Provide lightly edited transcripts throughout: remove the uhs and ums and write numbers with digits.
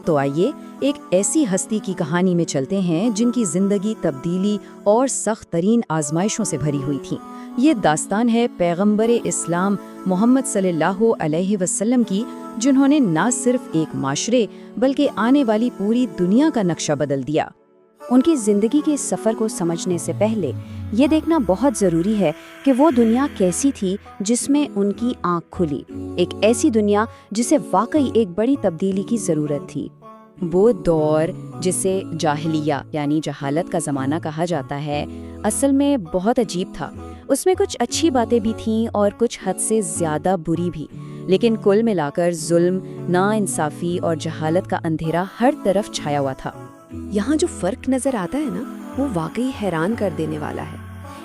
تو آئیے ایک ایسی ہستی کی کہانی میں چلتے ہیں جن کی زندگی تبدیلی اور سخت ترین آزمائشوں سے بھری ہوئی تھی۔ یہ داستان ہے پیغمبر اسلام محمد صلی اللہ علیہ وسلم کی، جنہوں نے نہ صرف ایک معاشرے بلکہ آنے والی پوری دنیا کا نقشہ بدل دیا۔ ان کی زندگی کے اس سفر کو سمجھنے سے پہلے یہ دیکھنا بہت ضروری ہے کہ وہ دنیا کیسی تھی جس میں ان کی آنکھ کھلی، ایک ایسی دنیا جسے واقعی ایک بڑی تبدیلی کی ضرورت تھی۔ وہ دور جسے جاہلیہ یعنی جہالت کا زمانہ کہا جاتا ہے، اصل میں بہت عجیب تھا۔ اس میں کچھ اچھی باتیں بھی تھیں اور کچھ حد سے زیادہ بری بھی، لیکن کل ملا کر ظلم، ناانصافی اور جہالت کا اندھیرا ہر طرف چھایا ہوا تھا۔ یہاں جو فرق نظر آتا ہے نا، وہ واقعی حیران کر دینے والا ہے۔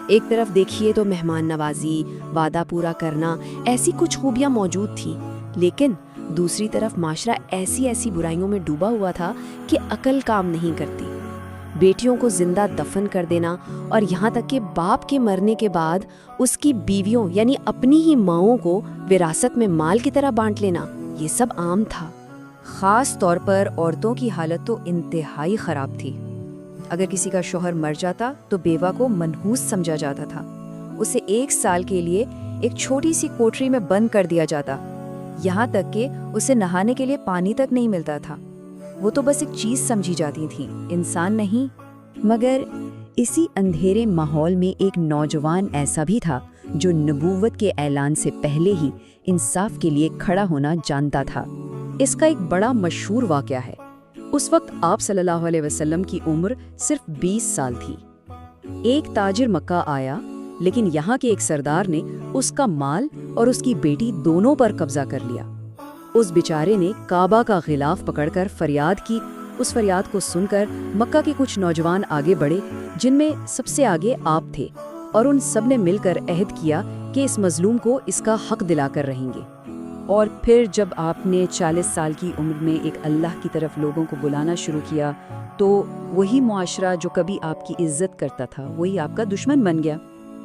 ایک طرف دیکھیے تو مہمان نوازی، وعدہ پورا کرنا، ایسی کچھ خوبیاں موجود تھیں، لیکن دوسری طرف معاشرہ ایسی برائیوں میں ڈوبا ہوا تھا کہ عقل کام نہیں کرتی۔ بیٹیوں کو زندہ دفن کر دینا اور یہاں تک کہ باپ کے مرنے کے بعد اس کی بیویوں یعنی اپنی ہی ماؤں کو وراثت میں مال کی طرح بانٹ لینا، یہ سب عام تھا۔ خاص طور پر عورتوں کی حالت تو انتہائی خراب تھی۔ اگر کسی کا شوہر مر جاتا تو بیوہ کو منحوس سمجھا جاتا تھا، اسے 1 سال کے لیے ایک چھوٹی سی کوٹری میں بند کر دیا جاتا، یہاں تک کہ اسے نہانے کے لیے پانی تک نہیں ملتا تھا۔ وہ تو بس ایک چیز سمجھی جاتی تھی، انسان نہیں۔ مگر اسی اندھیرے ماحول میں ایک نوجوان ایسا بھی تھا جو نبوت کے اعلان سے پہلے ہی انصاف کے لیے کھڑا ہونا جانتا تھا۔ اس کا ایک بڑا مشہور واقعہ ہے۔ اس وقت آپ صلی اللہ علیہ وسلم کی عمر صرف 20 سال تھی۔ ایک تاجر مکہ آیا، لیکن یہاں کے ایک سردار نے اس کا مال اور اس کی بیٹی دونوں پر قبضہ کر لیا۔ اس بیچارے نے کعبہ کا غلاف پکڑ کر فریاد کی۔ اس فریاد کو سن کر مکہ کے کچھ نوجوان آگے بڑھے، جن میں سب سے آگے آپ تھے، اور ان سب نے مل کر عہد کیا کہ اس مظلوم کو اس کا حق دلا کر رہیں گے۔ اور پھر جب آپ نے 40 سال کی عمر میں ایک اللہ کی طرف لوگوں کو بلانا شروع کیا، تو وہی معاشرہ جو کبھی آپ کی عزت کرتا تھا وہی آپ کا دشمن بن گیا۔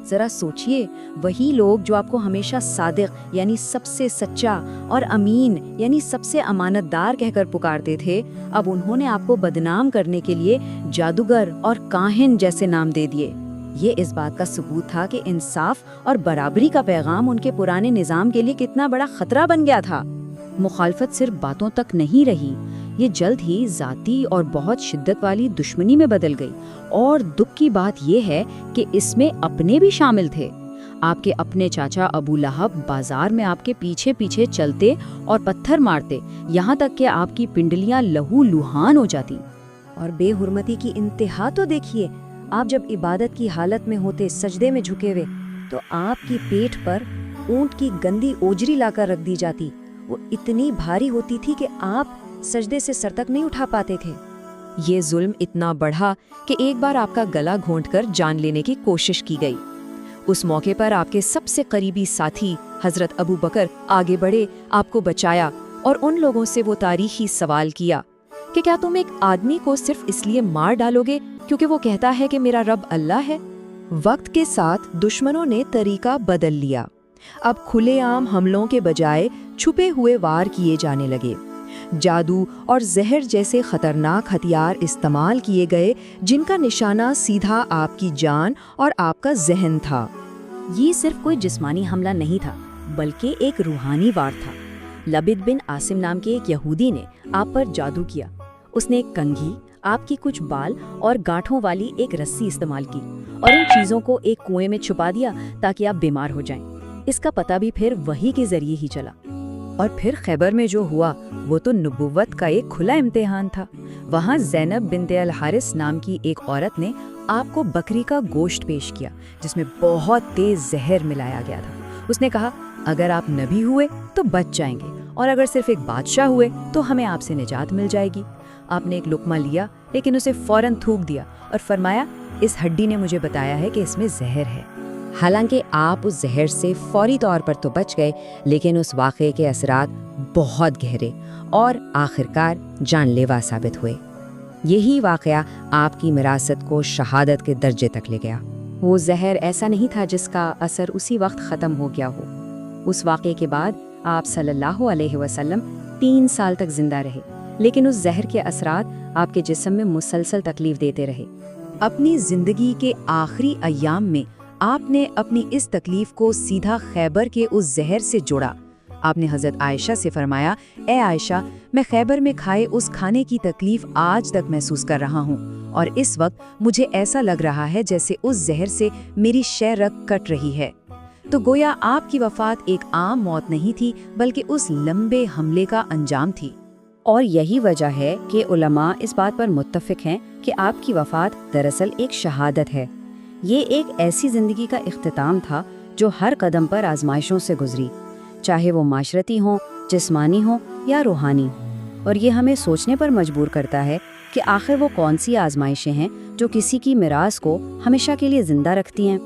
ذرا سوچئے، وہی لوگ جو آپ کو ہمیشہ صادق یعنی سب سے سچا اور امین یعنی سب سے امانت دار کہہ کر پکارتے تھے، اب انہوں نے آپ کو بدنام کرنے کے لیے جادوگر اور کاہن جیسے نام دے دیے۔ یہ اس بات کا ثبوت تھا کہ انصاف اور برابری کا پیغام ان کے پرانے نظام کے لیے کتنا بڑا خطرہ بن گیا تھا۔ مخالفت صرف باتوں تک نہیں رہی، یہ جلد ہی ذاتی اور بہت شدت والی دشمنی میں بدل گئی۔ اور دکھ کی بات یہ ہے کہ اس میں اپنے بھی شامل تھے۔ آپ کے اپنے چاچا ابو لہب بازار میں آپ کے پیچھے پیچھے چلتے اور پتھر مارتے، یہاں تک کہ آپ کی پنڈلیاں لہو لہان ہو جاتی۔ اور بے حرمتی کی انتہا تو دیکھیے، آپ جب عبادت کی حالت میں ہوتے، سجدے میں جھکے ہوئے، تو آپ کی پیٹھ پر اونٹ کی گندی اوجری لا کر رکھ دی جاتی۔ وہ اتنی بھاری ہوتی تھی کہ آپ سجدے سے سر تک نہیں اٹھا پاتے تھے۔ یہ ظلم اتنا بڑھا کہ ایک بار آپ کا گلا گھونٹ کر جان لینے کی کوشش کی گئی۔ اس موقع پر آپ کے سب سے قریبی ساتھی حضرت ابو بکر آگے بڑھے، آپ کو بچایا، اور ان لوگوں سے وہ تاریخی سوال کیا کہ کیا تم ایک آدمی کو صرف اس لیے مار ڈالو گے کیونکہ وہ کہتا ہے کہ میرا رب اللہ ہے؟ وقت کے ساتھ دشمنوں نے طریقہ بدل لیا۔ اب کھلے عام حملوں کے بجائے چھپے ہوئے وار کیے جانے لگے۔ جادو اور زہر جیسے خطرناک ہتھیار استعمال کیے گئے، جن کا نشانہ سیدھا آپ کی جان اور آپ کا ذہن تھا۔ یہ صرف کوئی جسمانی حملہ نہیں تھا، بلکہ ایک روحانی وار تھا۔ لبید بن عاصم نام کے ایک یہودی نے آپ پر جادو کیا۔ اس نے ایک کنگھی، آپ کی کچھ بال اور گانٹھوں والی ایک رسی استعمال کی، اور ان چیزوں کو ایک کنویں میں چھپا دیا تاکہ آپ بیمار ہو جائیں۔ اس کا پتہ بھی پھر وحی کے ذریعے ہی چلا۔ اور پھر خیبر میں جو ہوا وہ تو نبوت کا ایک کھلا امتحان تھا۔ وہاں زینب بنت الحارث نام کی ایک عورت نے آپ کو بکری کا گوشت پیش کیا، جس میں بہت تیز زہر ملایا گیا تھا۔ اس نے کہا، اگر آپ نبی ہوئے تو بچ جائیں گے، اور اگر صرف ایک بادشاہ ہوئے تو ہمیں آپ سے نجات مل جائے گی۔ آپ نے ایک لقمہ لیا، لیکن اسے فوراً تھوک دیا اور فرمایا، اس ہڈی نے مجھے بتایا ہے کہ اس میں زہر ہے۔ حالانکہ آپ اس زہر سے فوری طور پر تو بچ گئے، لیکن اس واقعے کے اثرات بہت گہرے اور آخرکار جان لیوا ثابت ہوئے۔ یہی واقعہ آپ کی وراثت کو شہادت کے درجے تک لے گیا۔ وہ زہر ایسا نہیں تھا جس کا اثر اسی وقت ختم ہو گیا ہو۔ اس واقعے کے بعد آپ صلی اللہ علیہ وسلم 3 سال تک زندہ رہے، لیکن اس زہر کے اثرات آپ کے جسم میں مسلسل تکلیف دیتے رہے۔ اپنی زندگی کے آخری ایام میں آپ نے اپنی اس تکلیف کو سیدھا خیبر کے اس زہر سے جوڑا۔ آپ نے حضرت عائشہ سے فرمایا، اے عائشہ، میں خیبر میں کھائے اس کھانے کی تکلیف آج تک محسوس کر رہا ہوں، اور اس وقت مجھے ایسا لگ رہا ہے جیسے اس زہر سے میری شہ رگ کٹ رہی ہے۔ تو گویا آپ کی وفات ایک عام موت نہیں تھی، بلکہ اس لمبے حملے کا انجام تھی۔ اور یہی وجہ ہے کہ علماء اس بات پر متفق ہیں کہ آپ کی وفات دراصل ایک شہادت ہے۔ یہ ایک ایسی زندگی کا اختتام تھا جو ہر قدم پر آزمائشوں سے گزری، چاہے وہ معاشرتی ہوں، جسمانی ہوں یا روحانی۔ اور یہ ہمیں سوچنے پر مجبور کرتا ہے کہ آخر وہ کون سی آزمائشیں ہیں جو کسی کی میراث کو ہمیشہ کے لیے زندہ رکھتی ہیں۔